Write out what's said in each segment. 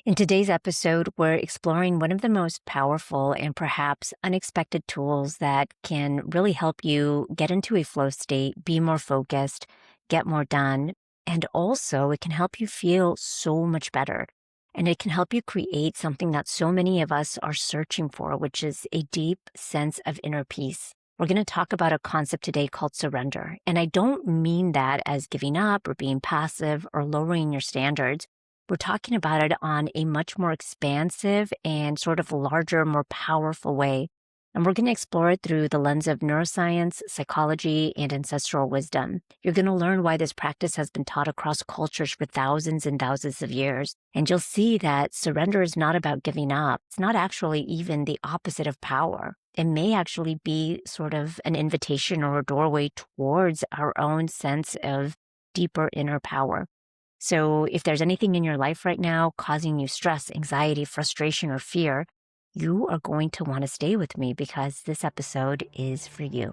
In today's episode, we're exploring one of the most powerful and perhaps unexpected tools that can really help you get into a flow state, be more focused, get more done, and also it can help you feel so much better. And it can help you create something that so many of us are searching for, which is a deep sense of inner peace. We're going to talk about a concept today called surrender. And I don't mean that as giving up or being passive or lowering your standards. We're talking about it on a much more expansive and sort of larger, more powerful way. And we're going to explore it through the lens of neuroscience, psychology, and ancestral wisdom. You're going to learn why this practice has been taught across cultures for thousands and thousands of years. And you'll see that surrender is not about giving up. It's not actually even the opposite of power. It may actually be sort of an invitation or a doorway towards our own sense of deeper inner power. So if there's anything in your life right now causing you stress, anxiety, frustration, or fear, you are going to want to stay with me because this episode is for you.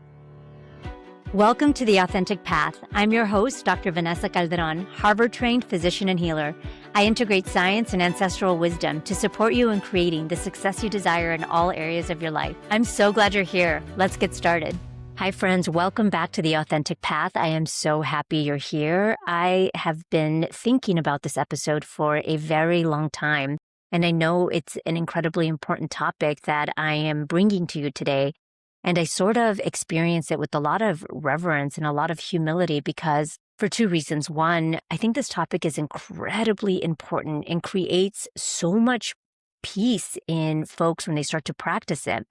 Welcome to The Authentic Path. I'm your host, Dr. Vanessa Calderon, Harvard-trained physician and healer. I integrate science and ancestral wisdom to support you in creating the success you desire in all areas of your life. I'm so glad you're here. Let's get started. Hi, friends. Welcome back to The Authentic Path. I am so happy you're here. I have been thinking about this episode for a very long time, and I know it's an incredibly important topic that I am bringing to you today. And I sort of experience it with a lot of reverence and a lot of humility because for two reasons. One, I think this topic is incredibly important and creates so much peace in folks when they start to practice it.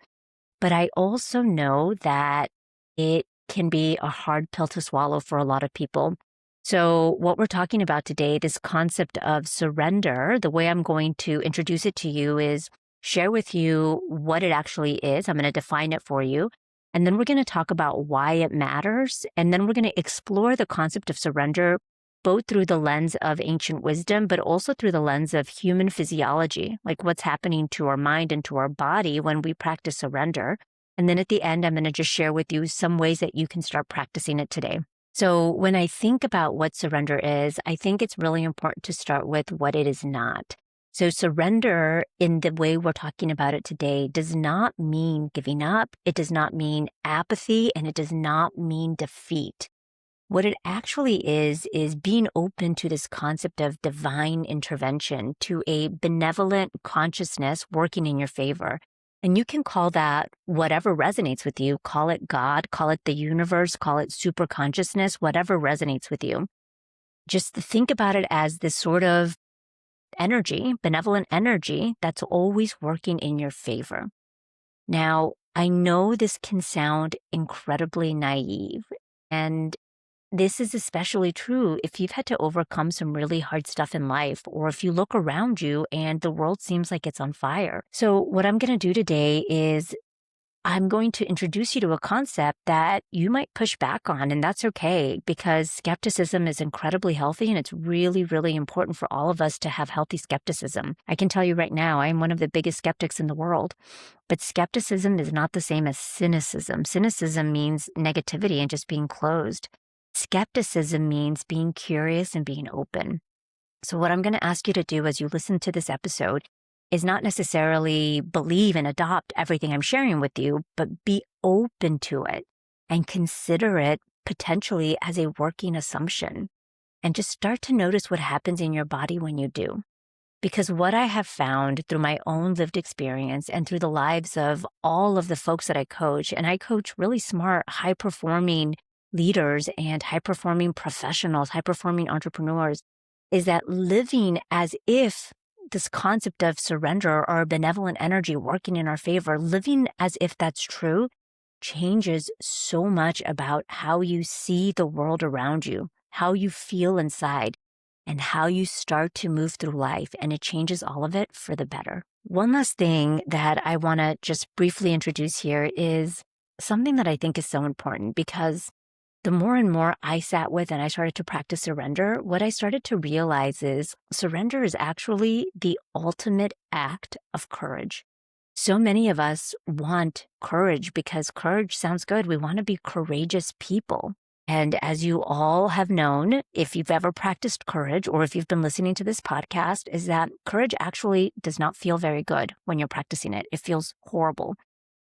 But I also know that it can be a hard pill to swallow for a lot of people. So what we're talking about today, this concept of surrender, the way I'm going to introduce it to you is share with you what it actually is. I'm going to define it for you. And then we're going to talk about why it matters. And then we're going to explore the concept of surrender, both through the lens of ancient wisdom, but also through the lens of human physiology, like what's happening to our mind and to our body when we practice surrender. And then at the end, I'm going to just share with you some ways that you can start practicing it today. So when I think about what surrender is, I think it's really important to start with what it is not. So surrender in the way we're talking about it today does not mean giving up. It does not mean apathy, and it does not mean defeat. What it actually is being open to this concept of divine intervention, to a benevolent consciousness working in your favor. And you can call that whatever resonates with you. Call it God, call it the universe, call it super consciousness, whatever resonates with you. Just think about it as this sort of energy, benevolent energy that's always working in your favor. Now, I know this can sound incredibly naive, and this is especially true if you've had to overcome some really hard stuff in life, or if you look around you and the world seems like it's on fire. So what I'm going to do today is I'm going to introduce you to a concept that you might push back on, and that's okay because skepticism is incredibly healthy, and it's really, really important for all of us to have healthy skepticism. I can tell you right now, I am one of the biggest skeptics in the world, but skepticism is not the same as cynicism. Cynicism means negativity and just being closed. Skepticism means being curious and being open. So what I'm going to ask you to do as you listen to this episode is not necessarily believe and adopt everything I'm sharing with you, but be open to it and consider it potentially as a working assumption. And just start to notice what happens in your body when you do. Because what I have found through my own lived experience and through the lives of all of the folks that I coach, and I coach really smart, high-performing leaders and high-performing professionals, high-performing entrepreneurs, is that living as if this concept of surrender or benevolent energy working in our favor, living as if that's true, changes so much about how you see the world around you, how you feel inside, and how you start to move through life. And it changes all of it for the better. One last thing that I want to just briefly introduce here is something that I think is so important because the more and more I sat with and I started to practice surrender, what I started to realize is surrender is actually the ultimate act of courage. So many of us want courage because courage sounds good. We want to be courageous people. And as you all have known, if you've ever practiced courage or if you've been listening to this podcast, is that courage actually does not feel very good when you're practicing it. It feels horrible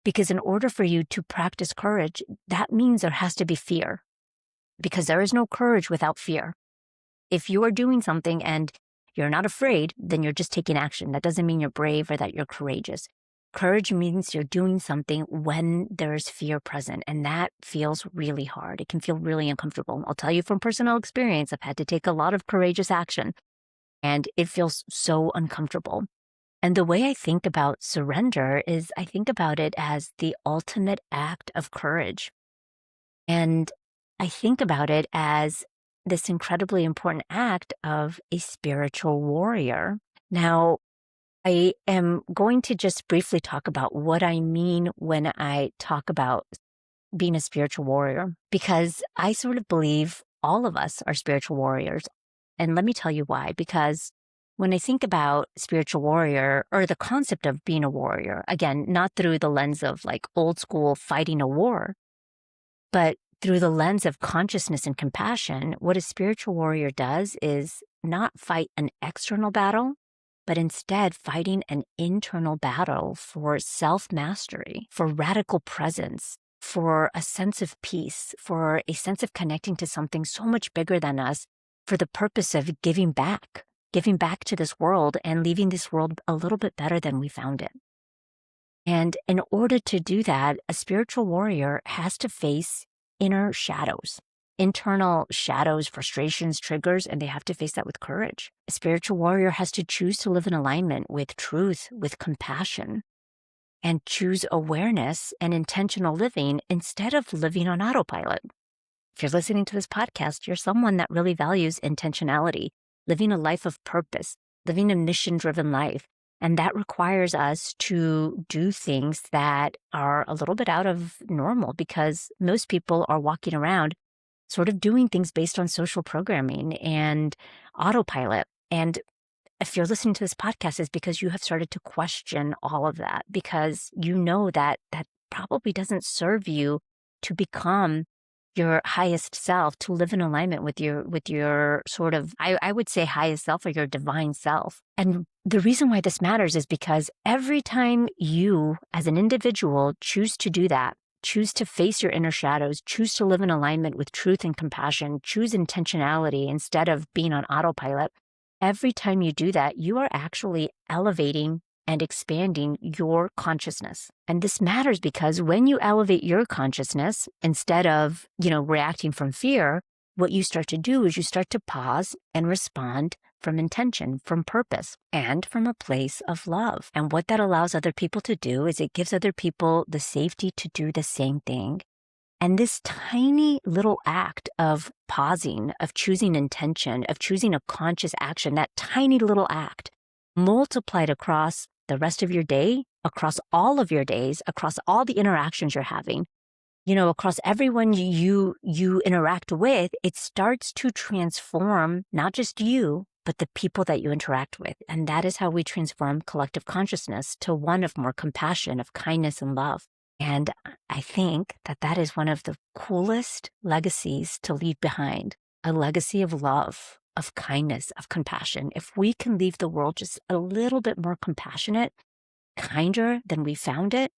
because in order for you to practice courage, that means there has to be fear because there is no courage without fear. If you are doing something and you're not afraid, then you're just taking action. That doesn't mean you're brave or that you're courageous. Courage means you're doing something when there's fear present, and that feels really hard. It can feel really uncomfortable. I'll tell you from personal experience, I've had to take a lot of courageous action, and it feels so uncomfortable. And the way I think about surrender is I think about it as the ultimate act of courage. And I think about it as this incredibly important act of a spiritual warrior. Now, I am going to just briefly talk about what I mean when I talk about being a spiritual warrior, because I sort of believe all of us are spiritual warriors. And let me tell you why. Because when I think about spiritual warrior or the concept of being a warrior, again, not through the lens of like old school fighting a war, but through the lens of consciousness and compassion, what a spiritual warrior does is not fight an external battle, but instead fighting an internal battle for self-mastery, for radical presence, for a sense of peace, for a sense of connecting to something so much bigger than us, for the purpose of giving back to this world and leaving this world a little bit better than we found it. And in order to do that, a spiritual warrior has to face inner shadows, internal shadows, frustrations, triggers, and they have to face that with courage. A spiritual warrior has to choose to live in alignment with truth, with compassion, and choose awareness and intentional living instead of living on autopilot. If you're listening to this podcast, you're someone that really values intentionality, living a life of purpose, living a mission-driven life. And that requires us to do things that are a little bit out of normal because most people are walking around sort of doing things based on social programming and autopilot. And if you're listening to this podcast, it's because you have started to question all of that because you know that that probably doesn't serve you to become your highest self, to live in alignment with your sort of, I would say highest self or your divine self. And the reason why this matters is because every time you as an individual choose to do that, choose to face your inner shadows, choose to live in alignment with truth and compassion, choose intentionality instead of being on autopilot, every time you do that, you are actually elevating and expanding your consciousness. And this matters because when you elevate your consciousness, instead of, reacting from fear, what you start to do is you start to pause and respond from intention, from purpose, and from a place of love. And what that allows other people to do is it gives other people the safety to do the same thing. And this tiny little act of pausing, of choosing intention, of choosing a conscious action, that tiny little act multiplied across the rest of your day, across all of your days, across all the interactions you're having, across everyone you interact with, it starts to transform not just you, but the people that you interact with. And that is how we transform collective consciousness to one of more compassion, of kindness and love. And I think that that is one of the coolest legacies to leave behind, a legacy of love, of kindness, of compassion. If we can leave the world just a little bit more compassionate, kinder than we found it,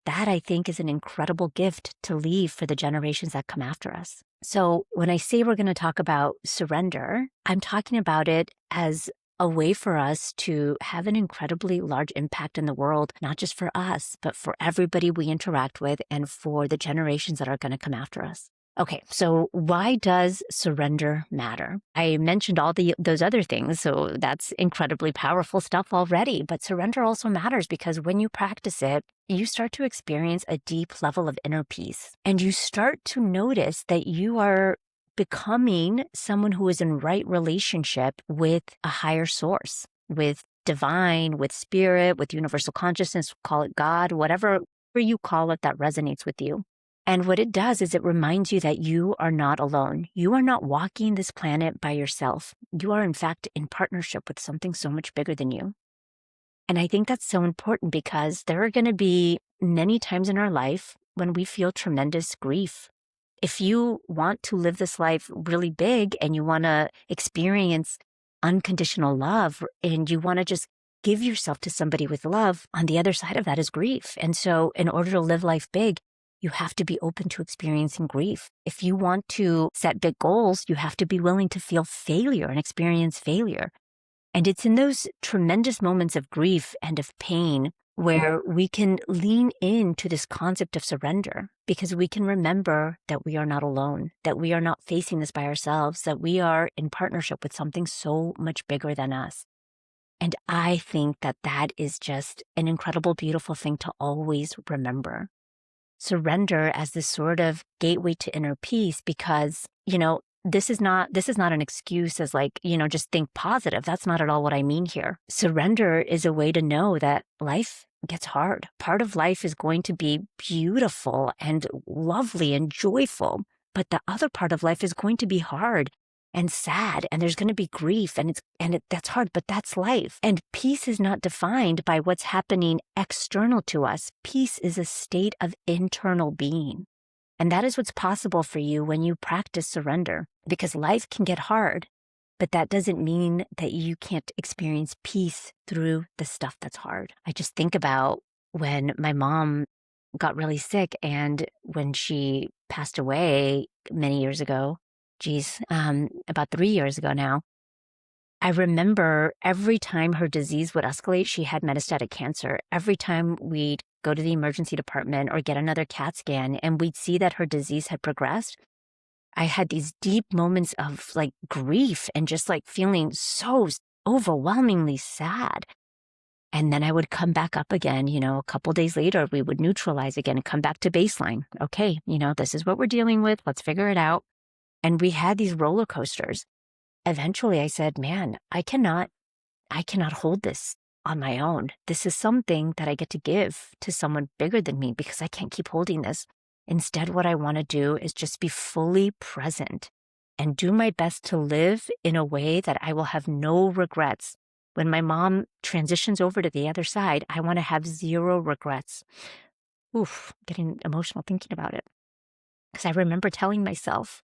that I think is an incredible gift to leave for the generations that come after us. So when I say we're going to talk about surrender, I'm talking about it as a way for us to have an incredibly large impact in the world, not just for us, but for everybody we interact with and for the generations that are going to come after us. Okay, so why does surrender matter? I mentioned all those other things, so that's incredibly powerful stuff already. But surrender also matters because when you practice it, you start to experience a deep level of inner peace. And you start to notice that you are becoming someone who is in right relationship with a higher source, with divine, with spirit, with universal consciousness, call it God, whatever you call it that resonates with you. And what it does is it reminds you that you are not alone. You are not walking this planet by yourself. You are, in fact, in partnership with something so much bigger than you. And I think that's so important because there are going to be many times in our life when we feel tremendous grief. if you want to live this life really big and you want to experience unconditional love and you want to just give yourself to somebody with love, on the other side of that is grief. And so in order to live life big, you have to be open to experiencing grief. If you want to set big goals, you have to be willing to feel failure and experience failure. And it's in those tremendous moments of grief and of pain where we can lean into this concept of surrender, because we can remember that we are not alone, that we are not facing this by ourselves, that we are in partnership with something so much bigger than us. And I think that that is just an incredible, beautiful thing to always remember. Surrender as this sort of gateway to inner peace, because, this is not an excuse as like, just think positive. That's not at all what I mean here. Surrender is a way to know that life gets hard. Part of life is going to be beautiful and lovely and joyful, but the other part of life is going to be hard and sad, and there's going to be grief, and that's hard, but that's life. And peace is not defined by what's happening external to us. Peace is a state of internal being. And that is what's possible for you when you practice surrender, because life can get hard, but that doesn't mean that you can't experience peace through the stuff that's hard. I just think about when my mom got really sick and when she passed away many years ago, about 3 years ago now. I remember every time her disease would escalate, she had metastatic cancer. Every time we'd go to the emergency department or get another CAT scan and we'd see that her disease had progressed, I had these deep moments of like grief and just like feeling so overwhelmingly sad. And then I would come back up again, a couple days later, we would neutralize again and come back to baseline. Okay, this is what we're dealing with. Let's figure it out. And we had these roller coasters. Eventually I said, man, I cannot hold this on my own. This is something that I get to give to someone bigger than me, because I can't keep holding this. Instead, what I want to do is just be fully present and do my best to live in a way that I will have no regrets. When my mom transitions over to the other side, I want to have zero regrets. Oof, getting emotional thinking about it. Because I remember telling myself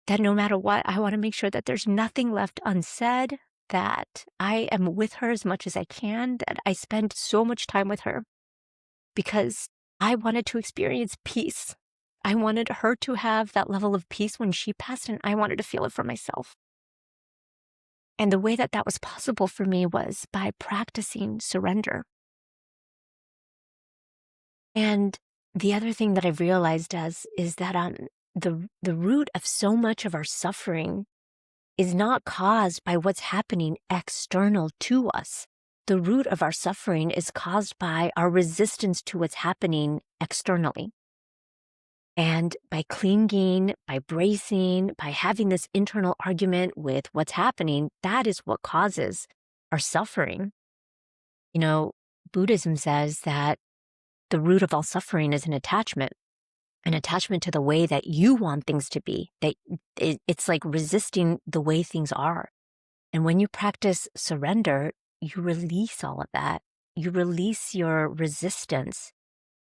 that no matter what, I want to make sure that there's nothing left unsaid, that I am with her as much as I can, that I spend so much time with her, because I wanted to experience peace. I wanted her to have that level of peace when she passed, and I wanted to feel it for myself. And the way that that was possible for me was by practicing surrender. And the other thing that I've realized is that the root of so much of our suffering is not caused by what's happening external to us. The root of our suffering is caused by our resistance to what's happening externally. And by clinging, by bracing, by having this internal argument with what's happening, that is what causes our suffering. Buddhism says that the root of all suffering is an attachment to the way that you want things to be, that it's like resisting the way things are. And when you practice surrender, you release all of that. You release your resistance.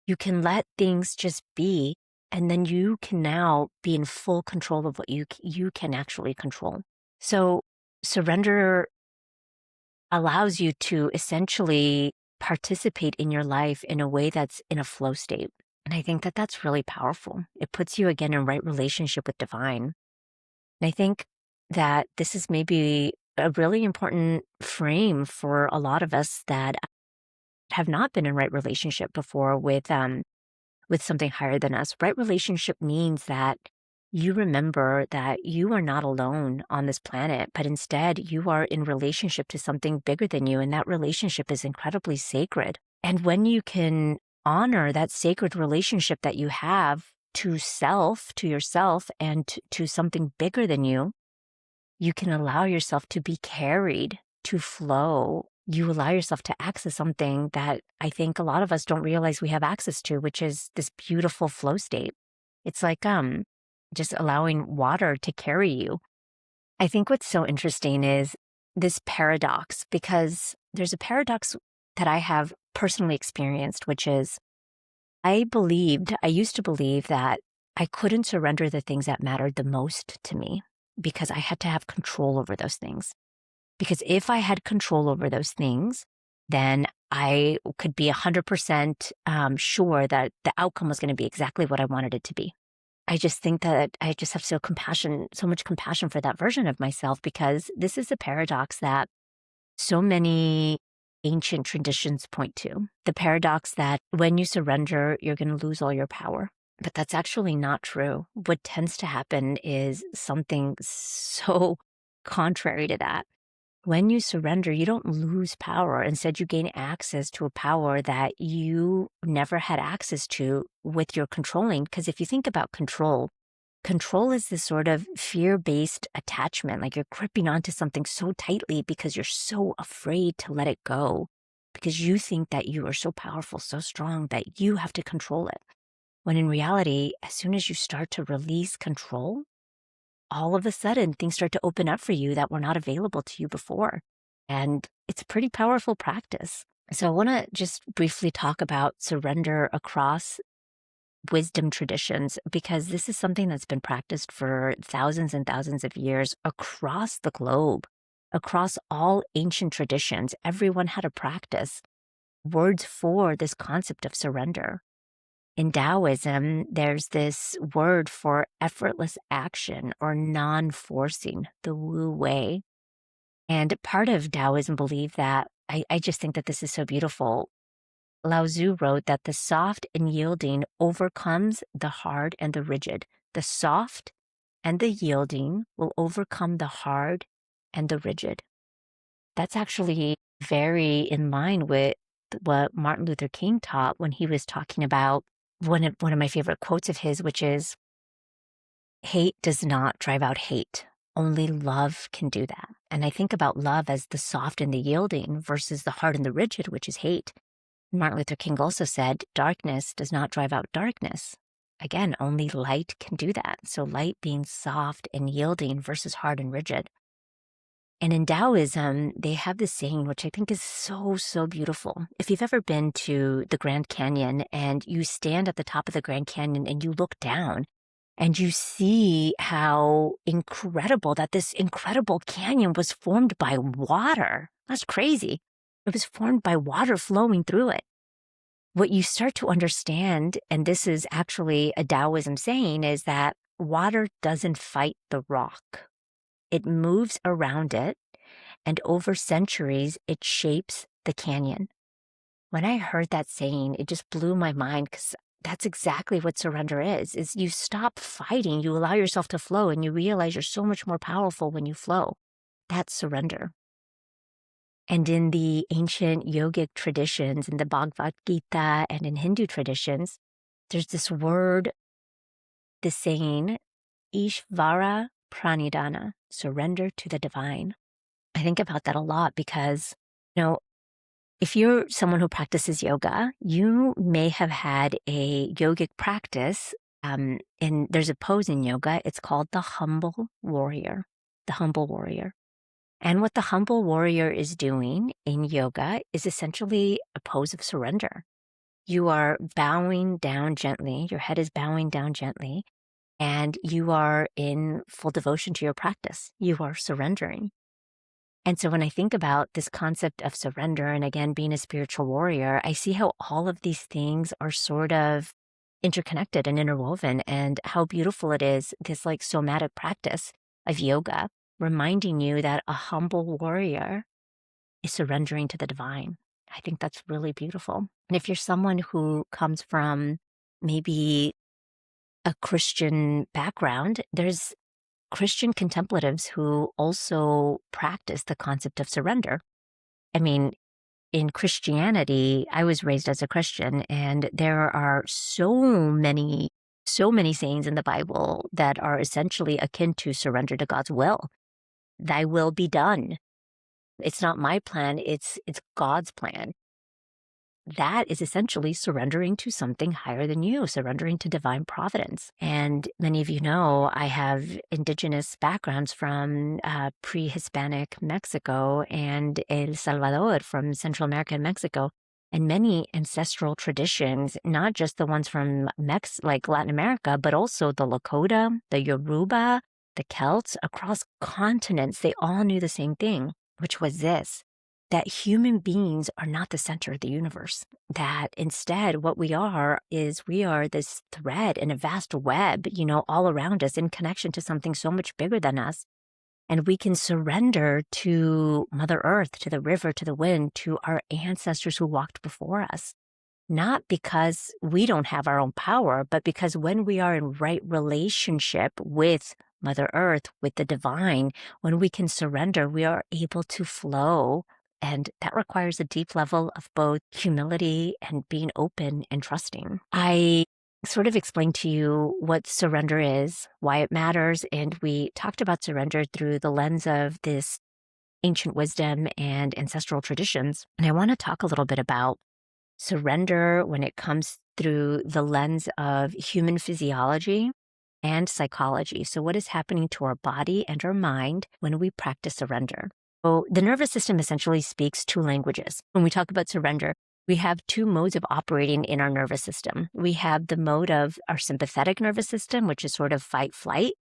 You can let things just be, and then you can now be in full control of what you can actually control. So surrender allows you to essentially participate in your life in a way that's in a flow state. And I think that that's really powerful. It puts you again in right relationship with divine. And I think that this is maybe a really important frame for a lot of us that have not been in right relationship before with something higher than us. Right relationship means that you remember that you are not alone on this planet, but instead you are in relationship to something bigger than you, and that relationship is incredibly sacred. And when you can honor that sacred relationship that you have to yourself, and to something bigger than you, you can allow yourself to be carried, to flow. You allow yourself to access something that I think a lot of us don't realize we have access to, which is this beautiful flow state. It's like just allowing water to carry you. I think what's so interesting is this paradox, because there's a paradox that I have personally experienced, which is I used to believe that I couldn't surrender the things that mattered the most to me because I had to have control over those things. Because if I had control over those things, then I could be 100% sure that the outcome was going to be exactly what I wanted it to be. I just think that I just have so much compassion for that version of myself, because this is a paradox that so many ancient traditions point to. The paradox that when you surrender, you're going to lose all your power. But that's actually not true. What tends to happen is something so contrary to that. When you surrender, you don't lose power. Instead, you gain access to a power that you never had access to with your controlling. Because if you think about control, control is this sort of fear-based attachment, like you're gripping onto something so tightly because you're so afraid to let it go, because you think that you are so powerful, so strong that you have to control it. When in reality, as soon as you start to release control, all of a sudden things start to open up for you that were not available to you before. And it's a pretty powerful practice. So I want to just briefly talk about surrender across wisdom traditions, because this is something that's been practiced for thousands and thousands of years across the globe, across all ancient traditions. Everyone had a practice, words for this concept of surrender. In Taoism, there's this word for effortless action or non-forcing, the Wu Wei. And part of Taoism believed that, I just think that this is so beautiful. Lao Tzu wrote that the soft and yielding overcomes the hard and the rigid. The soft and the yielding will overcome the hard and the rigid. That's actually very in line with what Martin Luther King taught when he was talking about one of my favorite quotes of his, which is, hate does not drive out hate. Only love can do that. And I think about love as the soft and the yielding versus the hard and the rigid, which is hate. Martin Luther King also said, darkness does not drive out darkness. Again, only light can do that. So light being soft and yielding versus hard and rigid. And in Taoism, they have this saying, which I think is so, so beautiful. If you've ever been to the Grand Canyon and you stand at the top of the Grand Canyon and you look down and you see how incredible that this incredible canyon was formed by water. That's crazy. It was formed by water flowing through it. What you start to understand, and this is actually a Taoism saying, is that water doesn't fight the rock. It moves around it, and over centuries, it shapes the canyon. When I heard that saying, it just blew my mind, because that's exactly what surrender is you stop fighting, you allow yourself to flow, and you realize you're so much more powerful when you flow. That's surrender. And in the ancient yogic traditions, in the Bhagavad Gita and in Hindu traditions, there's this word, this saying, Ishvara Pranidhana, surrender to the divine. I think about that a lot because, if you're someone who practices yoga, you may have had a yogic practice. And there's a pose in yoga. It's called the humble warrior, the humble warrior. And what the humble warrior is doing in yoga is essentially a pose of surrender. You are bowing down gently. Your head is bowing down gently. And you are in full devotion to your practice. You are surrendering. And so when I think about this concept of surrender, and again, being a spiritual warrior, I see how all of these things are sort of interconnected and interwoven, and how beautiful it is, this like somatic practice of yoga, reminding you that a humble warrior is surrendering to the divine. I think that's really beautiful. And if you're someone who comes from maybe a Christian background, there's Christian contemplatives who also practice the concept of surrender. I mean, in Christianity, I was raised as a Christian, and there are so many sayings in the Bible that are essentially akin to surrender to God's will. Thy will be done. It's not my plan, it's God's plan. That is essentially surrendering to something higher than you, surrendering to divine providence. And many of you know I have indigenous backgrounds from pre-Hispanic Mexico and El Salvador, from Central America and Mexico. And many ancestral traditions, not just the ones from like Latin America, but also the Lakota, the Yoruba, the Celts across continents, they all knew the same thing, which was this: that human beings are not the center of the universe. That instead, what we are is we are this thread in a vast web, all around us in connection to something so much bigger than us. And we can surrender to Mother Earth, to the river, to the wind, to our ancestors who walked before us. Not because we don't have our own power, but because when we are in right relationship with Mother Earth, with the divine, when we can surrender, we are able to flow. And that requires a deep level of both humility and being open and trusting. I sort of explained to you what surrender is, why it matters, and we talked about surrender through the lens of this ancient wisdom and ancestral traditions. And I want to talk a little bit about surrender when it comes through the lens of human physiology and psychology. So, what is happening to our body and our mind when we practice surrender? So, the nervous system essentially speaks two languages. When we talk about surrender, we have two modes of operating in our nervous system. We have the mode of our sympathetic nervous system, which is sort of fight flight,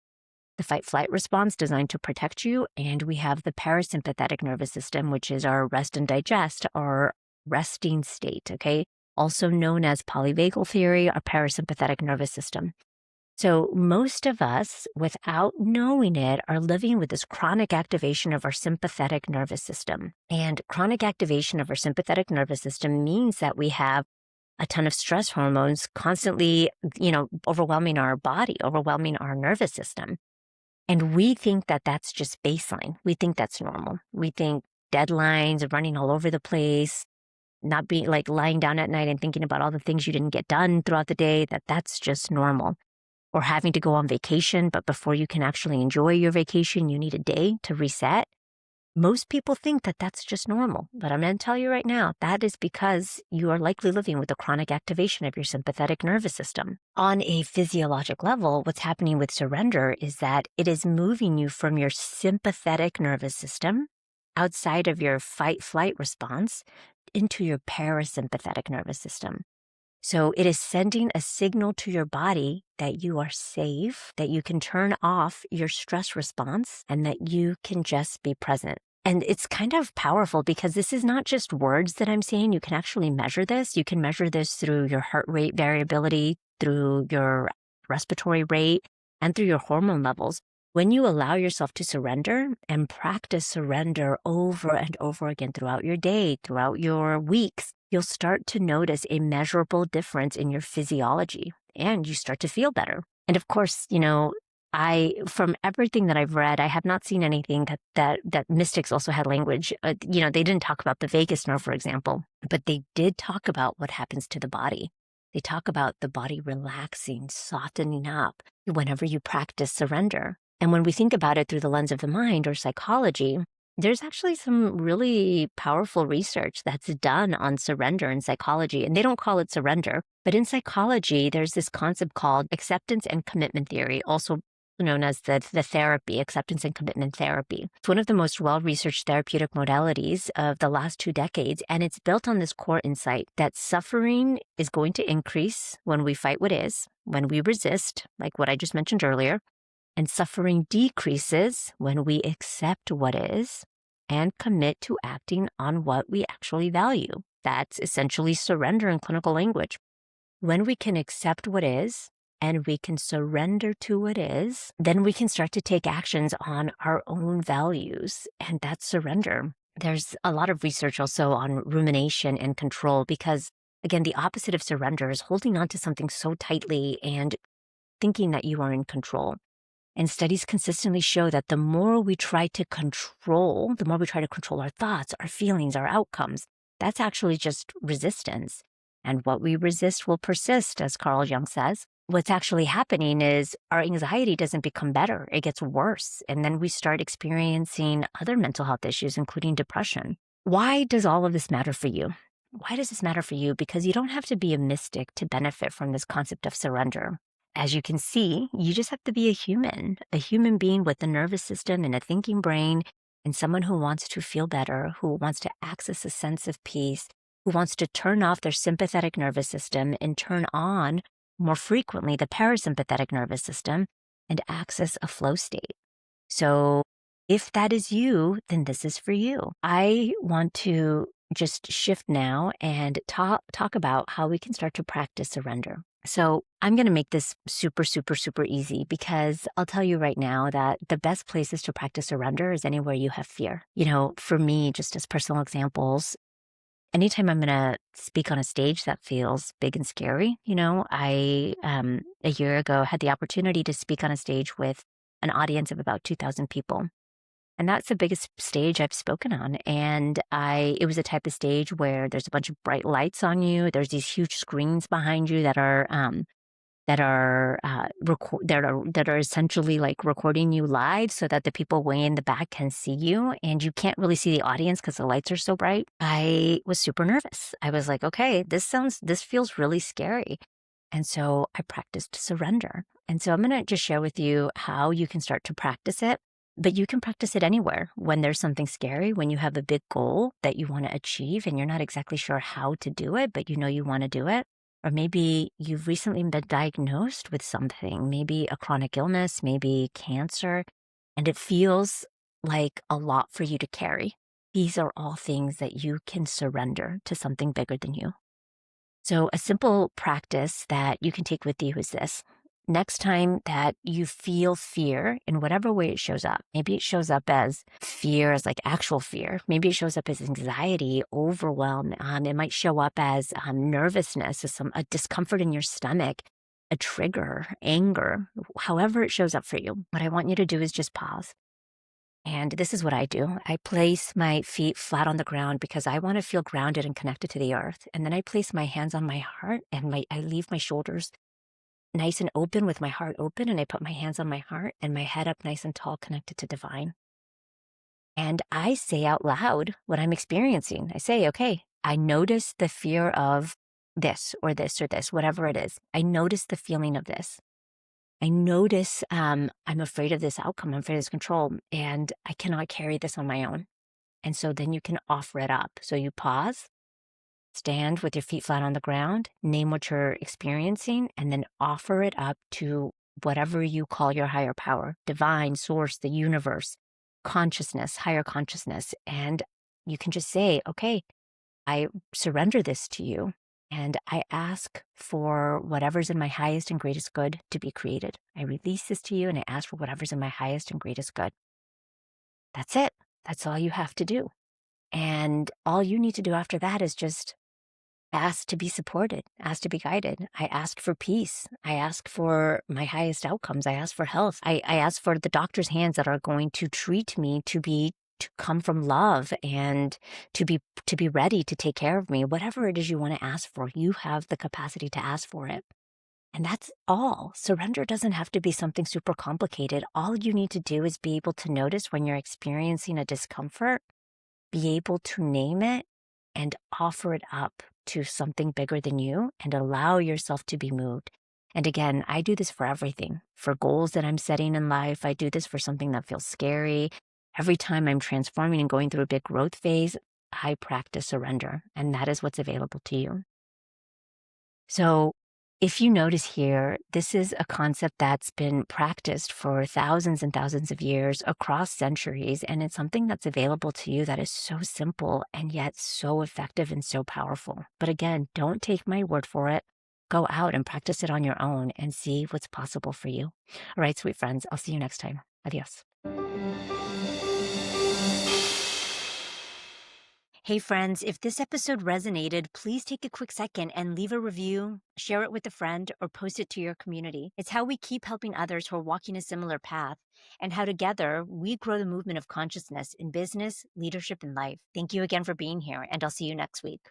the fight flight response designed to protect you. And we have the parasympathetic nervous system, which is our rest and digest, our resting state, okay? Also known as polyvagal theory, our parasympathetic nervous system. So most of us, without knowing it, are living with this chronic activation of our sympathetic nervous system. And chronic activation of our sympathetic nervous system means that we have a ton of stress hormones constantly, overwhelming our body, overwhelming our nervous system. And we think that that's just baseline. We think that's normal. We think deadlines, running all over the place, not being like lying down at night and thinking about all the things you didn't get done throughout the day, that's just normal. Or having to go on vacation, but before you can actually enjoy your vacation, you need a day to reset. Most people think that that's just normal, but I'm going to tell you right now, that is because you are likely living with a chronic activation of your sympathetic nervous system. On a physiologic level, what's happening with surrender is that it is moving you from your sympathetic nervous system outside of your fight-flight response into your parasympathetic nervous system. So it is sending a signal to your body that you are safe, that you can turn off your stress response, and that you can just be present. And it's kind of powerful because this is not just words that I'm saying. You can actually measure this. You can measure this through your heart rate variability, through your respiratory rate, and through your hormone levels. When you allow yourself to surrender and practice surrender over and over again throughout your day, throughout your weeks, you'll start to notice a measurable difference in your physiology and you start to feel better. And of course, from everything that I've read, I have not seen anything that mystics also had language. They didn't talk about the vagus nerve, for example, but they did talk about what happens to the body. They talk about the body relaxing, softening up whenever you practice surrender. And when we think about it through the lens of the mind or psychology, there's actually some really powerful research that's done on surrender in psychology. And they don't call it surrender, but in psychology, there's this concept called acceptance and commitment theory, also known as the therapy, acceptance and commitment therapy. It's one of the most well-researched therapeutic modalities of the last 2 decades, and it's built on this core insight that suffering is going to increase when we fight what is, when we resist, like what I just mentioned earlier, and suffering decreases when we accept what is and commit to acting on what we actually value. That's essentially surrender in clinical language. When we can accept what is and we can surrender to what is, then we can start to take actions on our own values, and that's surrender. There's a lot of research also on rumination and control because, again, the opposite of surrender is holding on to something so tightly and thinking that you are in control. And studies consistently show that the more we try to control our thoughts, our feelings, our outcomes, that's actually just resistance. And what we resist will persist, as Carl Jung says. What's actually happening is our anxiety doesn't become better, it gets worse. And then we start experiencing other mental health issues, including depression. Why does all of this matter for you? Why does this matter for you? Because you don't have to be a mystic to benefit from this concept of surrender. As you can see, you just have to be a human being with a nervous system and a thinking brain, and someone who wants to feel better, who wants to access a sense of peace, who wants to turn off their sympathetic nervous system and turn on more frequently the parasympathetic nervous system and access a flow state. So if that is you, then this is for you. I want to just shift now and talk about how we can start to practice surrender. So I'm going to make this super, super, super easy because I'll tell you right now that the best places to practice surrender is anywhere you have fear. For me, just as personal examples, anytime I'm going to speak on a stage that feels big and scary, I a year ago had the opportunity to speak on a stage with an audience of about 2,000 people. And that's the biggest stage I've spoken on. And it was a type of stage where there's a bunch of bright lights on you. There's these huge screens behind you that are essentially like recording you live so that the people way in the back can see you, and you can't really see the audience because the lights are so bright. I was super nervous. I was like, okay, this feels really scary. And so I practiced surrender. And so I'm going to just share with you how you can start to practice it. But you can practice it anywhere when there's something scary, when you have a big goal that you want to achieve and you're not exactly sure how to do it, but you want to do it. Or maybe you've recently been diagnosed with something, maybe a chronic illness, maybe cancer, and it feels like a lot for you to carry. These are all things that you can surrender to something bigger than you. So a simple practice that you can take with you is this. Next time that you feel fear in whatever way it shows up, maybe it shows up as fear, as like actual fear. Maybe it shows up as anxiety, overwhelm. It might show up as nervousness, as a discomfort in your stomach, a trigger, anger, however it shows up for you. What I want you to do is just pause. And this is what I do. I place my feet flat on the ground because I want to feel grounded and connected to the earth. And then I place my hands on my heart and I leave my shoulders nice and open with my heart open, and I put my hands on my heart and my head up nice and tall, connected to divine. And I say out loud what I'm experiencing. I say, okay, I notice the fear of this or this or this, whatever it is. I notice the feeling of this. I notice I'm afraid of this outcome. I'm afraid of this control, and I cannot carry this on my own. And so then you can offer it up. So you pause. Stand with your feet flat on the ground, name what you're experiencing, and then offer it up to whatever you call your higher power, divine, source, the universe, consciousness, higher consciousness. And you can just say, okay, I surrender this to you, and I ask for whatever's in my highest and greatest good to be created. I release this to you, and I ask for whatever's in my highest and greatest good. That's it. That's all you have to do. And all you need to do after that is just ask to be supported, ask to be guided. I ask for peace. I ask for my highest outcomes. I ask for health. I ask for the doctor's hands that are going to treat me to come from love and to be ready to take care of me. Whatever it is you want to ask for, you have the capacity to ask for it. And that's all. Surrender doesn't have to be something super complicated. All you need to do is be able to notice when you're experiencing a discomfort, be able to name it and offer it up to something bigger than you and allow yourself to be moved. And again, I do this for everything, for goals that I'm setting in life. I do this for something that feels scary. Every time I'm transforming and going through a big growth phase, I practice surrender, and that is what's available to you. So if you notice here, this is a concept that's been practiced for thousands and thousands of years across centuries, and it's something that's available to you that is so simple and yet so effective and so powerful. But again, don't take my word for it. Go out and practice it on your own and see what's possible for you. All right, sweet friends, I'll see you next time. Adios. Hey friends, if this episode resonated, please take a quick second and leave a review, share it with a friend, or post it to your community. It's how we keep helping others who are walking a similar path, and how together we grow the movement of consciousness in business, leadership, and life. Thank you again for being here, and I'll see you next week.